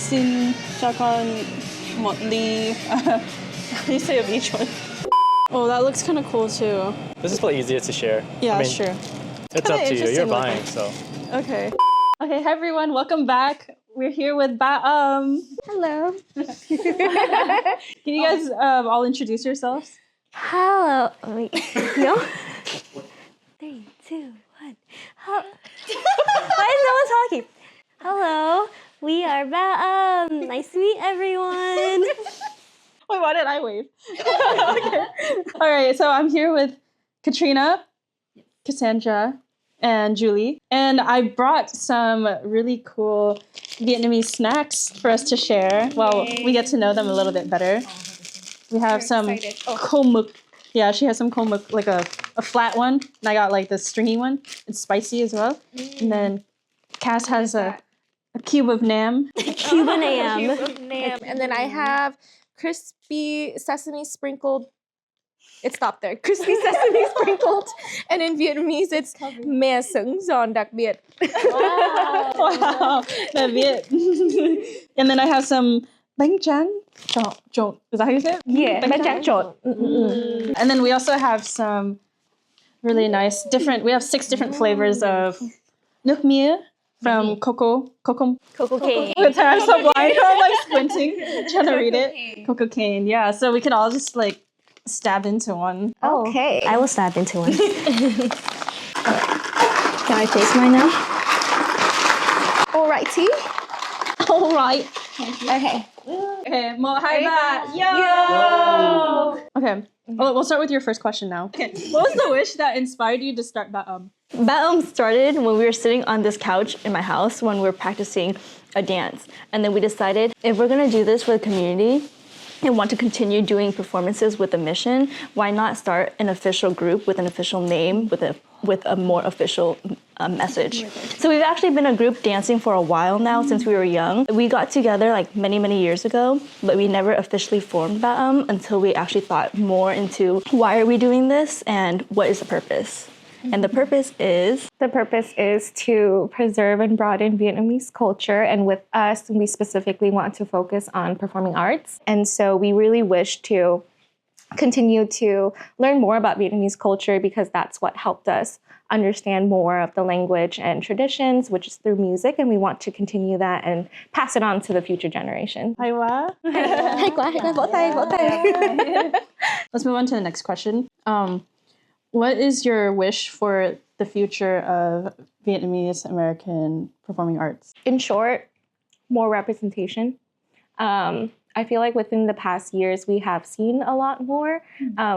Xin chào con một ly. How do you say of each one? Oh, that looks kind of cool too. This is probably easier to share. Yeah, I mean, sure. It's up to you. You're interesting buying, looking. so. Okay. Okay, hi everyone. Welcome back. We're here with Hello. Can you guys all introduce yourselves? Hello. Oh, wait. No? 3, 2, 1. Why is no one talking? Hello. We are nice to meet everyone. Wait, why did I wave? Okay. All right, so I'm here with Katrina, Cassandra, and Julie. And I brought some really cool Vietnamese snacks for us to share while we get to know them a little bit better. We have some khô mực. Yeah, she has some khô mực, like a flat one. And I got like the stringy one. It's spicy as well. And then Cass has a cube of nam. Cuban ham. And then I have crispy sesame sprinkled. It stopped there. Crispy sesame sprinkled. And in Vietnamese, it's mè sững giòn đặc biệt. Wow, đặc biệt. And then I have some bánh tráng trộn. Is that how you say it? Yeah, bánh tráng trộn. And then we also have some really nice different. We have 6 different flavors of nước mía from cocoa Cocoa cane. I'm so blind. I'm like squinting, trying to read it. Cocoa cane. Yeah. So we can all just like stab into one. Okay. I will stab into one. Can I taste mine now? Alrighty. All right. Okay. Okay. Một hai ba. Yo. Okay. Well, we'll start with your first question now. Okay. What was the wish that inspired you to start Ba'um? Ba'um started when we were sitting on this couch in my house when we were practicing a dance. And then we decided if we're going to do this for the community and want to continue doing performances with a mission, why not start an official group with an official name, with a more official message. So we've actually been a group dancing for a while now, since we were young. We got together like many years ago, but we never officially formed Ba'um until we actually thought more into why are we doing this and what is the purpose. And the purpose is? The purpose is to preserve and broaden Vietnamese culture. And with us, we specifically want to focus on performing arts. And so we really wish to continue to learn more about Vietnamese culture because that's what helped us understand more of the language and traditions, which is through music. And we want to continue that and pass it on to the future generation. Hay quá. Hay quá, vỗ tay, vỗ tay. Let's move on to the next question. What is your wish for the future of Vietnamese American performing arts? In short, more representation. I feel like within the past years, we have seen a lot more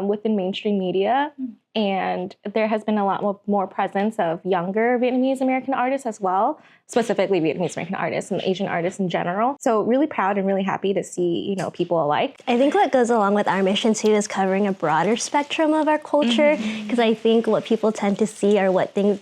within mainstream media. And there has been a lot more presence of younger Vietnamese American artists as well, specifically Vietnamese American artists and Asian artists in general. So really proud and really happy to see, people alike. I think what goes along with our mission too is covering a broader spectrum of our culture, because I think what people tend to see are things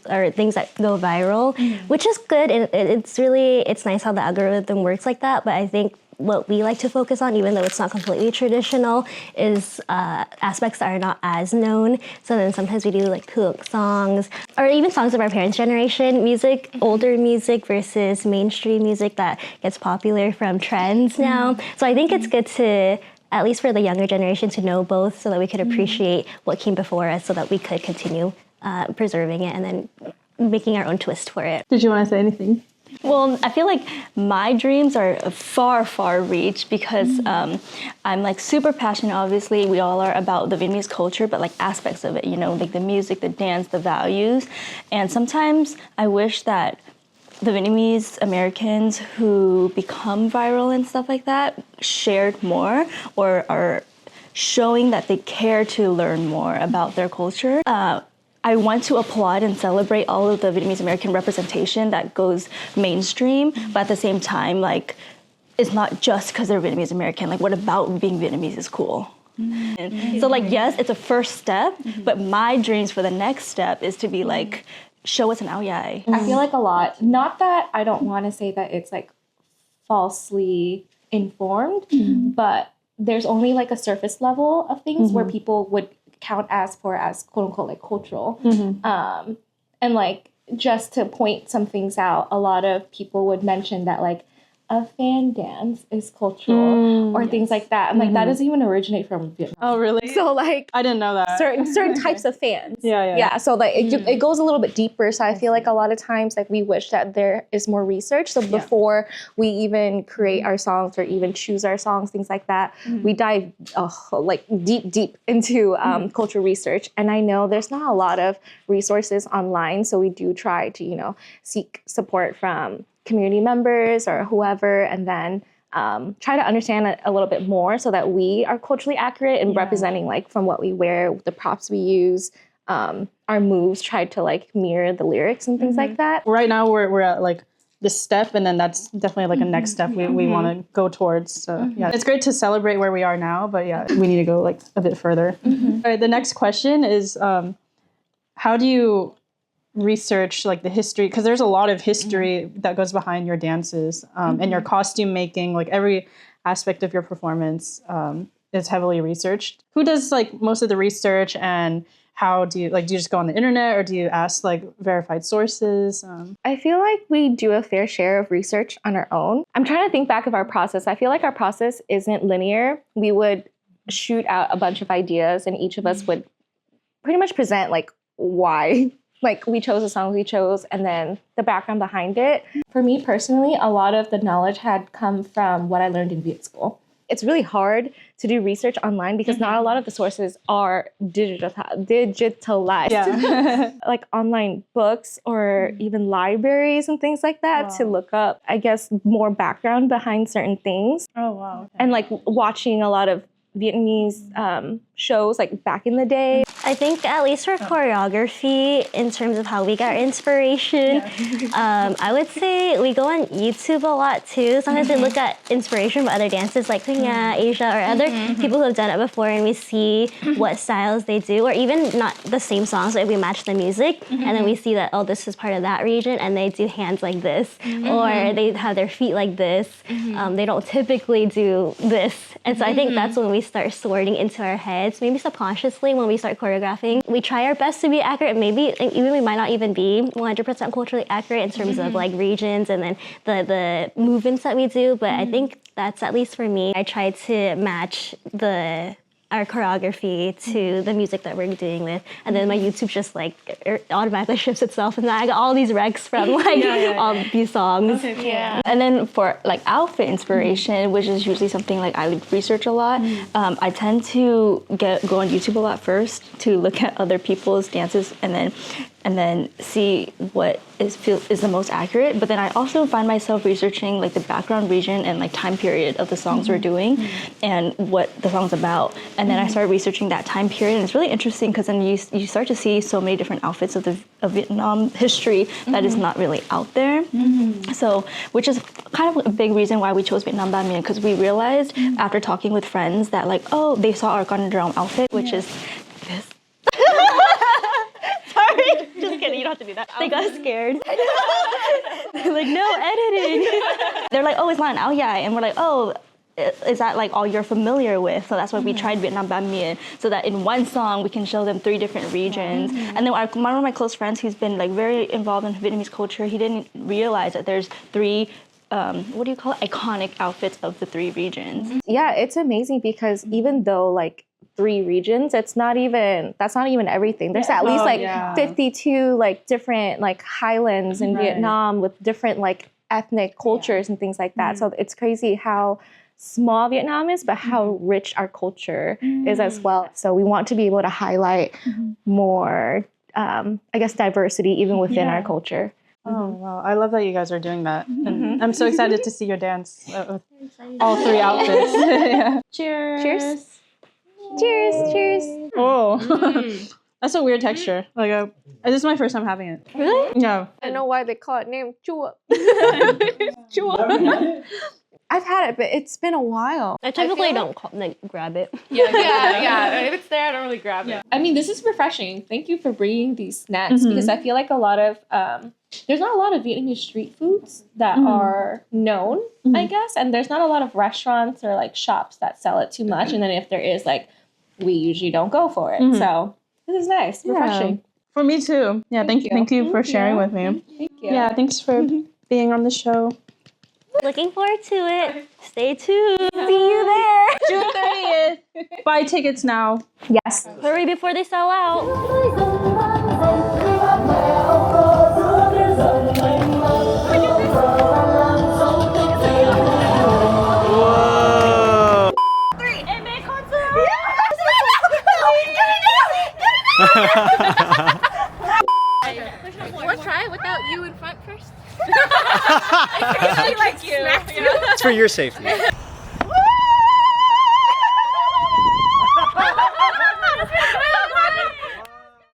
that go viral, which is good. And it's nice how the algorithm works like that. But I think what we like to focus on, even though it's not completely traditional, is aspects that are not as known. So then sometimes we do like cook songs, or even songs of our parents' generation, music, older music versus mainstream music that gets popular from trends now. So I think it's good to, at least for the younger generation, to know both so that we could appreciate what came before us so that we could continue preserving it and then making our own twist for it. Did you want to say anything? Well, I feel like my dreams are far reach because I'm like super passionate, obviously, we all are, about the Vietnamese culture, but like aspects of it, like the music, the dance, the values. And sometimes I wish that the Vietnamese Americans who become viral and stuff like that shared more or are showing that they care to learn more about their culture. I want to applaud and celebrate all of the Vietnamese American representation that goes mainstream, but at the same time, like, it's not just because they're Vietnamese American. Like, what about being Vietnamese is cool? So, like, yes, it's a first step, but my dreams for the next step is to be like, show us an ao dai. I feel like a lot, not that I don't want to say that it's like falsely informed, but there's only like a surface level of things where people would count as quote unquote like cultural. And like just to point some things out, a lot of people would mention that like a fan dance is cultural or things like that. I'm like, that doesn't even originate from Vietnam. Oh, really? So like I didn't know that. certain types of fans. Yeah. So like it goes a little bit deeper. So I feel like a lot of times like we wish that there is more research. So before we even create our songs or even choose our songs, things like that, we dive like deep into cultural research. And I know there's not a lot of resources online. So we do try to, you know, seek support from community members or whoever, and then try to understand it a little bit more so that we are culturally accurate and representing like from what we wear, the props we use, our moves, try to like mirror the lyrics and things like that. Right now we're at like this step, and then that's definitely like a next step we want to go towards. So yeah, it's great to celebrate where we are now, but yeah, we need to go like a bit further. All right, the next question is how do you research like the history, because there's a lot of history that goes behind your dances and your costume making, like every aspect of your performance is heavily researched. Who does like most of the research, and how do you just go on the internet, or do you ask like verified sources? I feel like we do a fair share of research on our own. I'm trying to think back of our process. I feel like our process isn't linear. We would shoot out a bunch of ideas, and each of us would pretty much present like why like we chose the songs we chose and then the background behind it. For me personally, a lot of the knowledge had come from what I learned in Viet school. It's really hard to do research online because not a lot of the sources are digitalized. Yeah. Like online books or even libraries and things like that to look up, I guess, more background behind certain things. Oh, wow. Okay. And like watching a lot of Vietnamese shows like back in the day. I think at least for choreography, in terms of how we got inspiration, I would say we go on YouTube a lot too. Sometimes we look at inspiration from other dances like Kenya, Asia, or other people who have done it before, and we see what styles they do, or even not the same songs, but we match the music, and then we see that, oh, this is part of that region, and they do hands like this, or they have their feet like this. They don't typically do this. And so I think that's when we start sorting into our heads, maybe subconsciously when we start choreographing. We try our best to be accurate. Maybe even we might not even be 100% culturally accurate in terms of like regions and then the movements that we do. But I think that's, at least for me, I try to match our choreography to the music that we're doing with, and then my YouTube just like automatically shifts itself, and then I got all these recs from like all these songs. Okay, cool. And then for like outfit inspiration, which is usually something like I research a lot, I tend to go on YouTube a lot first to look at other people's dances, and then see what is the most accurate. But then I also find myself researching like the background region and like time period of the songs we're doing and what the song's about. And then I started researching that time period, and it's really interesting because then you start to see so many different outfits of Vietnam history that is not really out there. So, which is kind of a big reason why we chose Vietnam Ba Mien, because we realized after talking with friends that like, oh, they saw our Condom outfit, which is this. Sorry, just kidding, you don't have to do that. They got scared. They're like, no editing. They're like, oh, it's not an ao dai. And we're like, oh, is that like all you're familiar with? So that's why we tried Vietnam Ba Mien, so that in one song we can show them 3 different regions. And then one of my close friends who's been like very involved in Vietnamese culture, he didn't realize that there's 3 what do you call it? Iconic outfits of the 3 regions. Yeah, it's amazing because even though like 3 regions, that's not even everything. There's at least like 52 like different like highlands in Vietnam with different like ethnic cultures and things like that. So it's crazy how small Vietnam is, but how rich our culture is as well. So we want to be able to highlight more, I guess, diversity even within our culture. Oh, wow. I love that you guys are doing that. And I'm so excited to see your dance with all 3 outfits. Cheers. Cheers. Cheers. Cheers. Oh, that's a weird texture. Like, this is my first time having it. Really? Yeah. I know why they call it name Chua. Chua. I've had it, but it's been a while. I typically don't grab it. Yeah. If it's there, I don't really grab it. I mean, this is refreshing. Thank you for bringing these snacks because I feel like a lot of there's not a lot of Vietnamese street foods that are known, I guess, and there's not a lot of restaurants or like shops that sell it too much. And then if there is, like, we usually don't go for it. So this is nice, refreshing. For me too. Yeah, thank you for sharing with me. Thank you. Yeah, thanks for being on the show. Looking forward to it. Stay tuned. See you there. June 30th. Buy tickets now. Yes. Hurry before they sell out. Emê Concert. Let's try it without you in front first. I like you. It's for your safety.